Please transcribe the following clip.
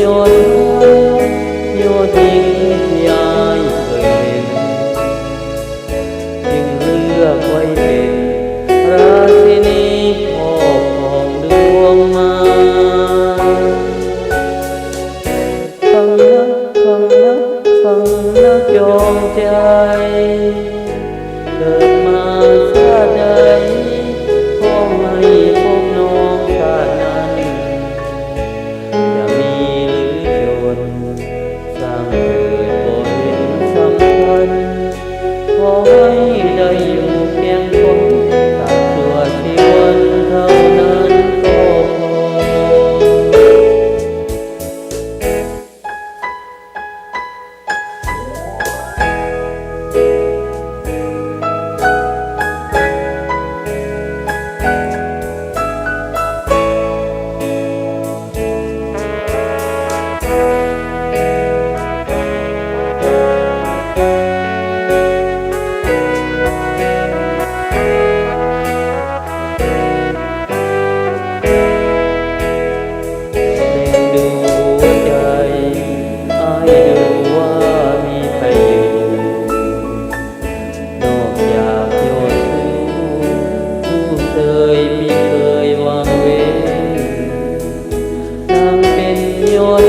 ยศโยธหญิงที่อายเคยเห็นจึงเลือกไว้เป็นราชินีครอบครองดวงมาฟังนะฟังนะฟังนะจองใจเกิดมาชาติใดขอให้พบน้องชาตินั้นอย่ามีหรือจนสร้างเกิดบ่เห็นสำคัญขอให้ได้อยู่เพียงคนตราบชั่วชีวันเท่านั้นก็พอ ดูหัวใจอายดูว่ามีใครอยู่นอกจากโยนผู้เคยพี่เคยวางเว้นดังเป็นโยน